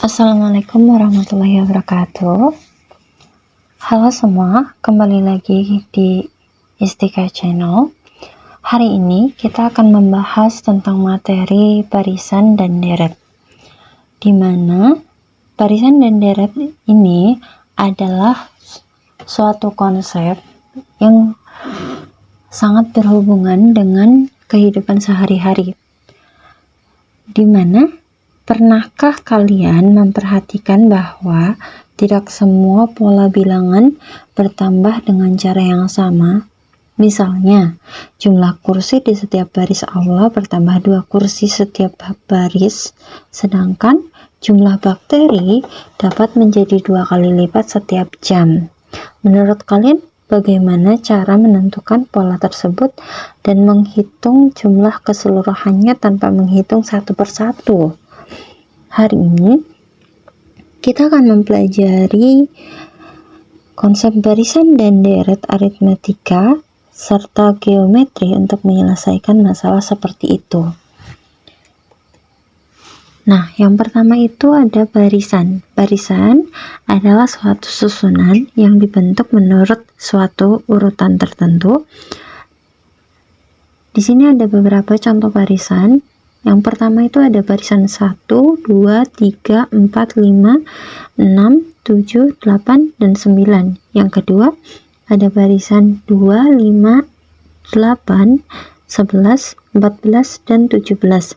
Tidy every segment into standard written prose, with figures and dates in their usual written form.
Assalamualaikum warahmatullahi wabarakatuh. Halo semua, kembali lagi di Istika Channel. Hari ini kita akan membahas tentang materi barisan dan deret, di mana barisan dan deret ini adalah suatu konsep yang sangat berhubungan dengan kehidupan sehari-hari, di mana pernahkah kalian memperhatikan bahwa tidak semua pola bilangan bertambah dengan cara yang sama? Misalnya, jumlah kursi di setiap baris aula bertambah 2 kursi setiap baris, sedangkan jumlah bakteri dapat menjadi 2 kali lipat setiap jam. Menurut kalian, bagaimana cara menentukan pola tersebut dan menghitung jumlah keseluruhannya tanpa menghitung satu persatu? Hari ini kita akan mempelajari konsep barisan dan deret aritmatika serta geometri untuk menyelesaikan masalah seperti itu. Nah, yang pertama itu ada barisan. Barisan adalah suatu susunan yang dibentuk menurut suatu urutan tertentu. Di sini ada beberapa contoh barisan. Yang pertama itu ada barisan 1, 2, 3, 4, 5, 6, 7, 8, dan 9. Yang kedua ada barisan 2, 5, 8, 11, 14, dan 17.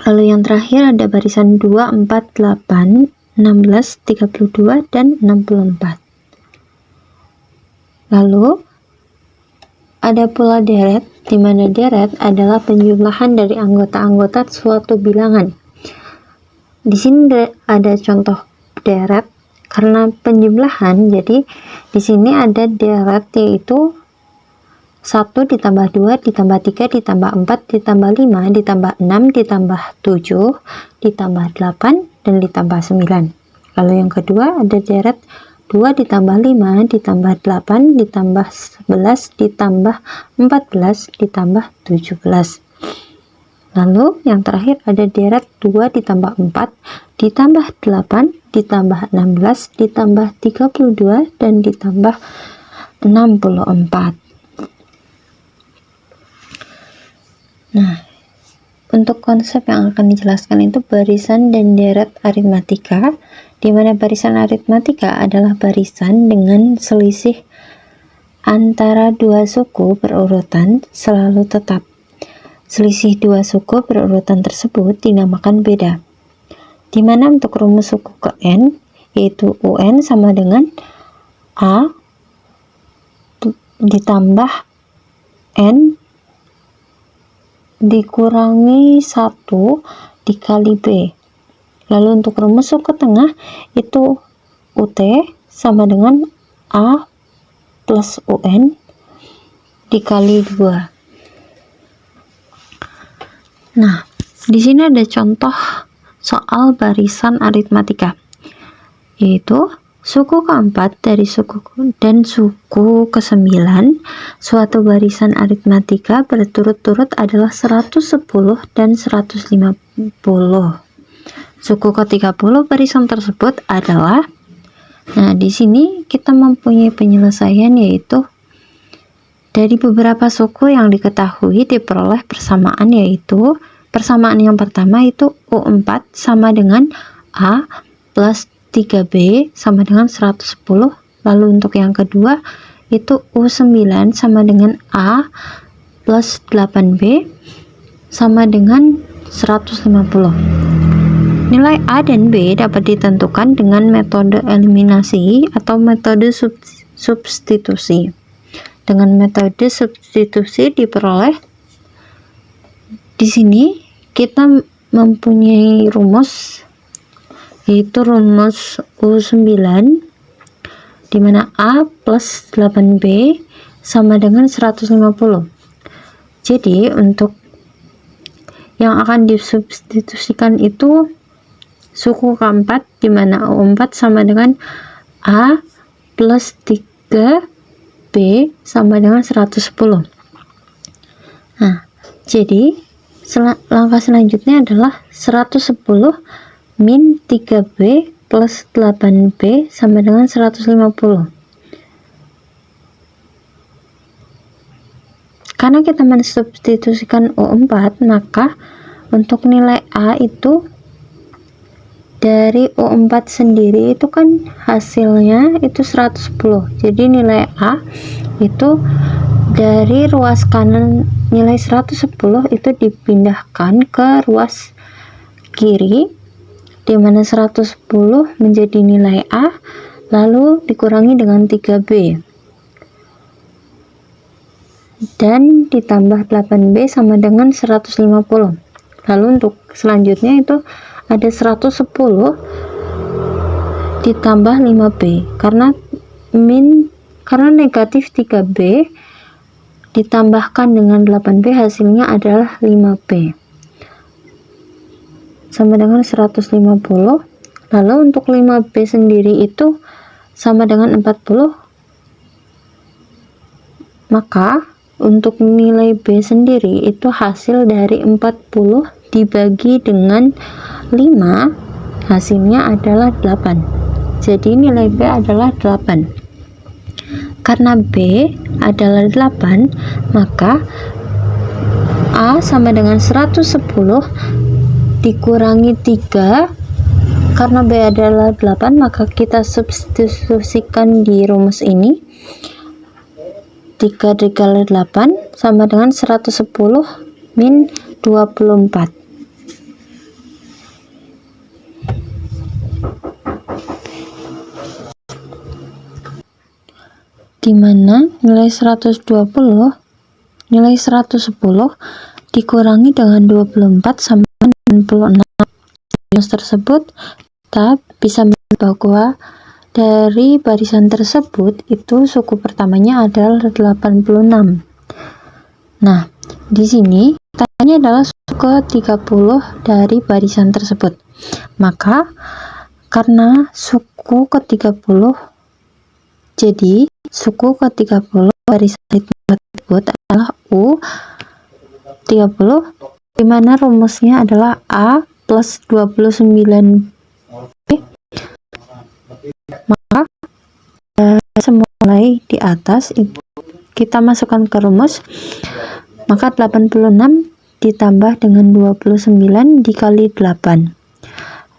Lalu yang terakhir ada barisan 2, 4, 8, 16, 32, dan 64. Lalu ada pula deret, di mana deret adalah penjumlahan dari anggota-anggota suatu bilangan. Di sini ada contoh deret karena penjumlahan, jadi di sini ada deret yaitu 1 ditambah 2 ditambah 3 ditambah 4 ditambah 5 ditambah 6 ditambah 7 ditambah 8 dan ditambah 9. Lalu yang kedua ada deret 2 ditambah 5 ditambah 8 ditambah 11 ditambah 14 ditambah 17. Lalu yang terakhir ada deret 2 ditambah 4 ditambah 8 ditambah 16 ditambah 32 dan ditambah 64. Nah, untuk konsep yang akan dijelaskan itu barisan dan deret aritmatika, di mana barisan aritmatika adalah barisan dengan selisih antara dua suku berurutan selalu tetap. Selisih dua suku berurutan tersebut dinamakan beda. Di mana untuk rumus suku ke n, yaitu UN sama dengan A ditambah N dikurangi 1 dikali B. Lalu untuk rumus suku tengah itu UT sama dengan A plus UN dikali 2. Nah, di sini ada contoh soal barisan aritmatika, yaitu suku keempat dari suku dan suku ke-9 suatu barisan aritmatika berturut-turut adalah 110 dan 150. Suku ke-30 barisan tersebut adalah, nah di sini kita mempunyai penyelesaian yaitu dari beberapa suku yang diketahui diperoleh persamaan, yaitu persamaan yang pertama itu U4 sama dengan A plus 3B sama dengan 110. Lalu untuk yang kedua itu U9 sama dengan A plus 8B sama dengan 150. Nilai A dan B dapat ditentukan dengan metode eliminasi atau metode substitusi. Dengan metode substitusi diperoleh, di sini kita mempunyai rumus, yaitu rumus U9 di mana A plus 8B sama dengan 150. Jadi untuk yang akan disubstitusikan itu suku keempat di mana U4 sama dengan A plus 3B sama dengan 110. Nah, jadi langkah selanjutnya adalah 110 min 3B plus 8B sama dengan 150. Karena kita mensubstitusikan U4, maka untuk nilai A itu dari U4 sendiri itu kan hasilnya itu 110. Jadi nilai A itu dari ruas kanan nilai 110 itu dipindahkan ke ruas kiri, di mana 110 menjadi nilai A lalu dikurangi dengan 3B dan ditambah 8B sama dengan 150. Lalu untuk selanjutnya itu ada 110 ditambah 5B karena negatif 3B ditambahkan dengan 8B hasilnya adalah 5B sama dengan 150. Lalu untuk 5B sendiri itu sama dengan 40, maka untuk nilai B sendiri itu hasil dari 40 dibagi dengan 5 hasilnya adalah 8. Jadi nilai B adalah 8. Karena B adalah 8, maka A sama dengan 110 dikurangi 3. Karena B adalah 8, maka kita substitusikan di rumus ini. 3 dikali 8 sama dengan 110 min 24. Di mana nilai 110 dikurangi dengan 24 sama dengan 66. Rumus tersebut kita bisa melihat bahwa dari barisan tersebut itu suku pertamanya adalah 86. Nah, di sini tanya adalah suku ke-30 dari barisan tersebut. Maka karena suku ke-30, jadi suku ke-30 barisan tersebut adalah U30, di mana rumusnya adalah A plus 29B. Maka mulai di atas itu kita masukkan ke rumus, maka 86 ditambah dengan 29 dikali 8.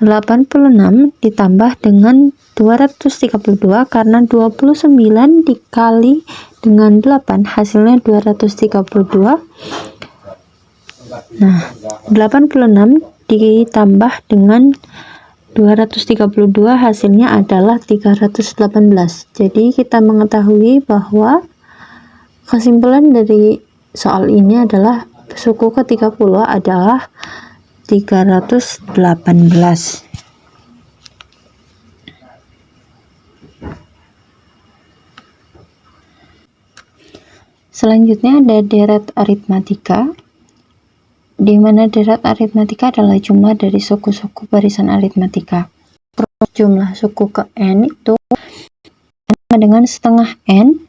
86 ditambah dengan 232 karena 29 dikali dengan 8 hasilnya 232. Nah, 86 ditambah dengan 232 hasilnya adalah 318. Jadi kita mengetahui bahwa kesimpulan dari soal ini adalah suku ke-30 adalah 318. Selanjutnya ada deret aritmatika, di mana deret aritmatika adalah jumlah dari suku-suku barisan aritmatika. Jumlah suku ke n itu sama dengan setengah n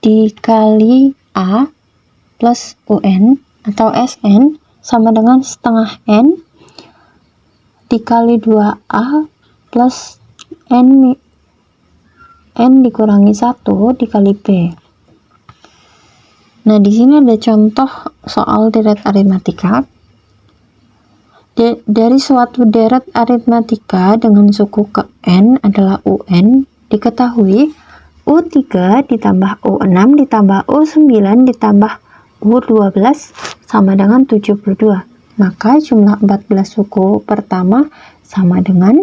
dikali a plus un atau sn sama dengan setengah n dikali 2a plus n dikurangi 1 dikali b. Nah, di sini ada contoh soal deret aritmatika. Dari suatu deret aritmatika dengan suku ke n adalah un, diketahui U3 ditambah U6 ditambah U9 ditambah U12 sama dengan 72. Maka jumlah 14 suku pertama sama dengan,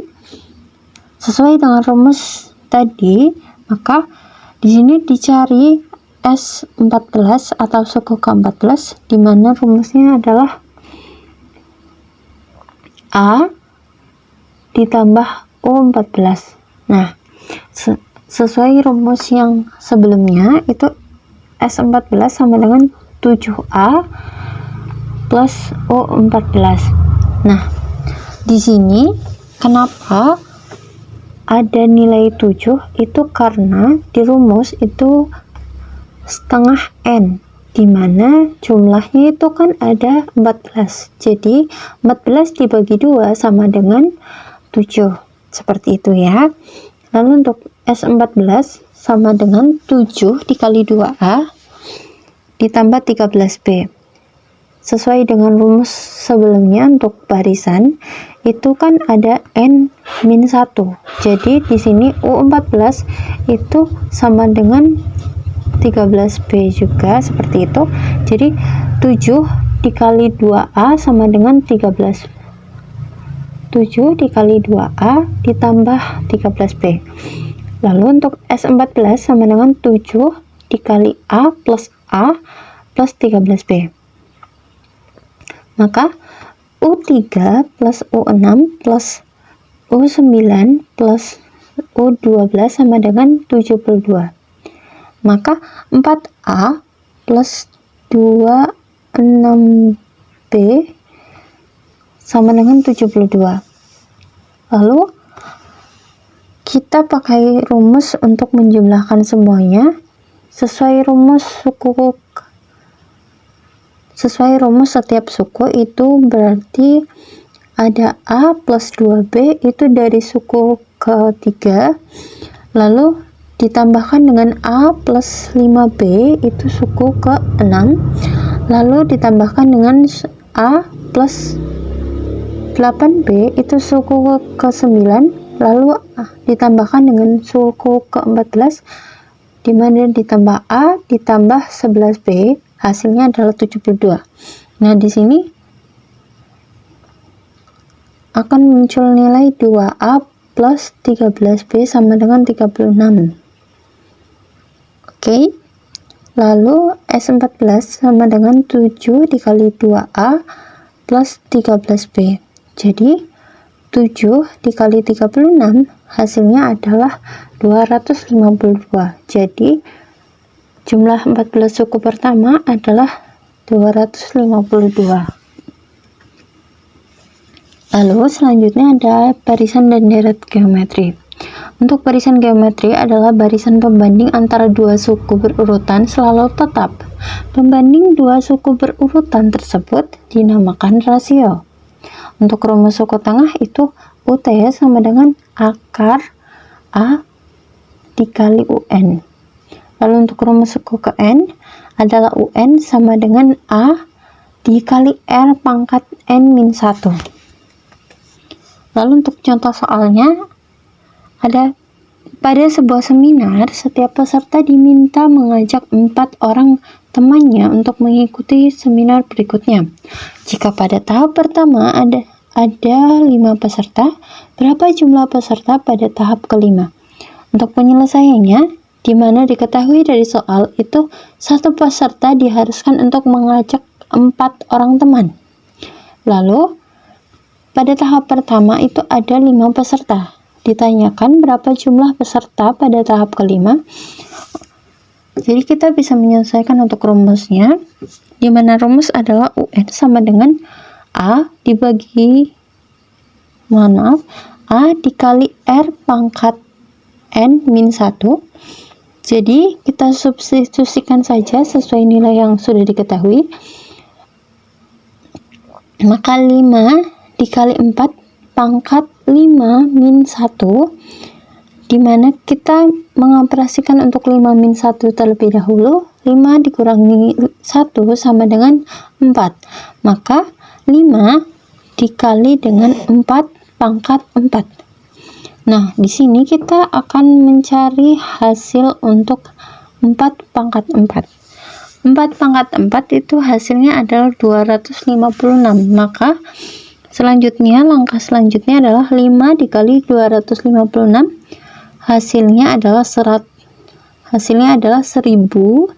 sesuai dengan rumus tadi, maka di sini dicari S14 atau suku ke-14, di mana rumusnya adalah A ditambah U14. Nah, sesuai rumus yang sebelumnya itu S14 sama dengan 7A plus U14. Nah, di sini kenapa ada nilai 7? Itu karena di rumus itu setengah n dimana jumlahnya itu kan ada 14. Jadi 14 dibagi 2 sama dengan 7. Seperti itu ya. Lalu untuk S14 sama dengan 7 dikali 2A ditambah 13B. Sesuai dengan rumus sebelumnya untuk barisan itu kan ada N-1. Jadi di sini U14 itu sama dengan 13B juga, seperti itu. Jadi 7 dikali 2A sama dengan 13. 7 dikali 2A ditambah 13B. Lalu untuk S14 sama dengan 7 dikali A plus 13B. Maka U3 plus U6 plus U9 plus U12 sama dengan 72. Maka 4A plus 26B sama dengan 72. Lalu kita pakai rumus untuk menjumlahkan semuanya sesuai rumus setiap suku itu berarti ada A plus 2B itu dari suku ketiga, lalu ditambahkan dengan A plus 5B itu suku ke-6, lalu ditambahkan dengan A plus 8B itu suku ke-9, lalu ditambahkan dengan suku ke-14, dimana ditambah A ditambah 11B hasilnya adalah 72. Nah, di sini akan muncul nilai 2A plus 13B sama dengan 36. Oke. Lalu S14 sama dengan 7 dikali 2A plus 13B. Jadi 7 dikali 36 hasilnya adalah 252. Jadi jumlah 14 suku pertama adalah 252. Lalu selanjutnya ada barisan dan deret geometri. Untuk barisan geometri adalah barisan pembanding antara dua suku berurutan selalu tetap. Pembanding dua suku berurutan tersebut dinamakan rasio. Untuk rumus suku tengah itu UT sama dengan akar A dikali UN. Lalu untuk rumus suku ke N adalah UN sama dengan A dikali R pangkat N-1. Lalu untuk contoh soalnya ada pada sebuah seminar, setiap peserta diminta mengajak 4 orang temannya untuk mengikuti seminar berikutnya. Jika pada tahap pertama ada 5 peserta, berapa jumlah peserta pada tahap kelima? Untuk penyelesaiannya, di mana diketahui dari soal itu satu peserta diharuskan untuk mengajak 4 orang teman. Lalu pada tahap pertama itu ada 5 peserta. Ditanyakan berapa jumlah peserta pada tahap kelima. Jadi kita bisa menyelesaikan untuk rumusnya, di mana rumus adalah UN sama dengan A dikali R pangkat N-1. Jadi kita substitusikan saja sesuai nilai yang sudah diketahui. Maka 5 dikali 4 pangkat 5 min 1, dimana kita mengoperasikan untuk 5 min 1 terlebih dahulu. 5 dikurangi 1 sama dengan 4. Maka 5 dikali dengan 4 pangkat 4. Nah, di sini kita akan mencari hasil untuk 4 pangkat 4. 4 pangkat 4 itu hasilnya adalah 256. Maka langkah selanjutnya adalah 5 dikali 256. Hasilnya adalah 1280.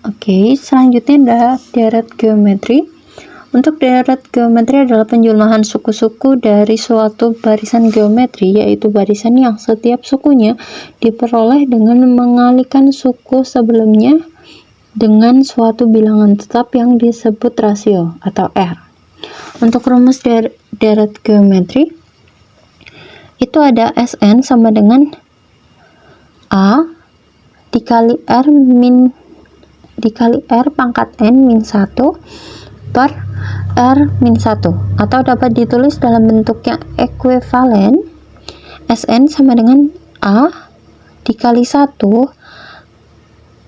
Oke, selanjutnya adalah deret geometri. Untuk deret geometri adalah penjumlahan suku-suku dari suatu barisan geometri, yaitu barisan yang setiap sukunya diperoleh dengan mengalikan suku sebelumnya dengan suatu bilangan tetap yang disebut rasio atau R. Untuk rumus deret geometri, itu ada Sn sama dengan A dikali R pangkat N min 1 per R min 1, atau dapat ditulis dalam bentuk yang ekuivalen. Sn sama dengan A dikali 1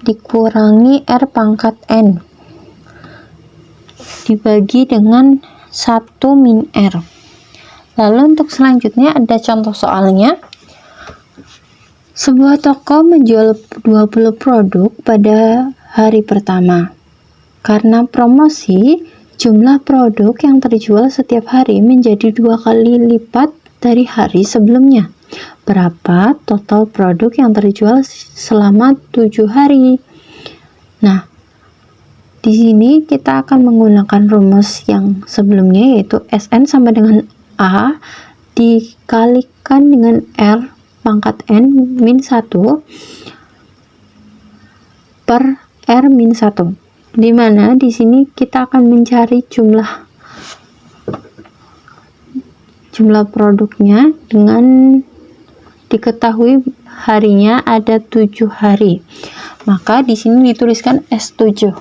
dikurangi R pangkat N dibagi dengan 1 min R. Lalu untuk selanjutnya ada contoh soalnya. Sebuah toko menjual 20 produk pada hari pertama. Karena promosi, jumlah produk yang terjual setiap hari menjadi 2 kali lipat dari hari sebelumnya. Berapa total produk yang terjual selama 7 hari? Nah, di sini kita akan menggunakan rumus yang sebelumnya, yaitu Sn sama dengan A dikalikan dengan R pangkat N min 1 per R min 1, di mana di sini kita akan mencari jumlah produknya dengan diketahui harinya ada 7 hari. Maka di sini dituliskan S7.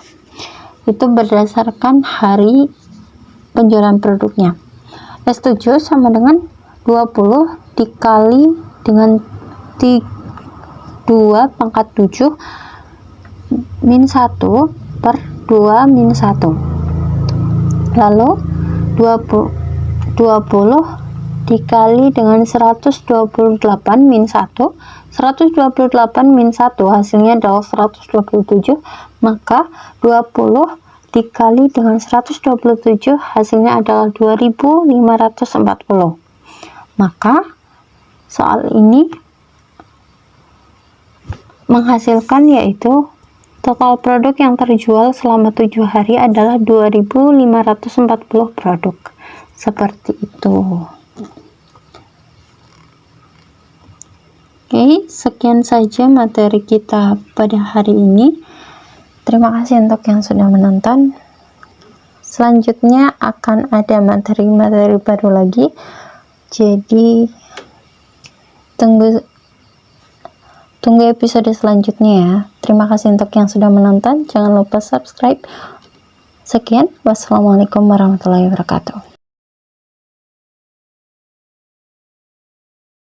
Itu berdasarkan hari penjualan produknya. S7 sama dengan 20 dikali dengan 2 pangkat 7 min 1 per 2 min 1. Lalu 20 dikali dengan 128 min 1. 128 min 1 hasilnya adalah 127, maka 20 dikali dengan 127 hasilnya adalah 2540. Maka soal ini menghasilkan yaitu total produk yang terjual selama 7 hari adalah 2540 produk. Seperti itu. Oke, sekian saja materi kita pada hari ini. Terima kasih untuk yang sudah menonton. Selanjutnya akan ada materi-materi baru lagi. Jadi tunggu episode selanjutnya ya. Terima kasih untuk yang sudah menonton. Jangan lupa subscribe. Sekian, wassalamualaikum warahmatullahi wabarakatuh.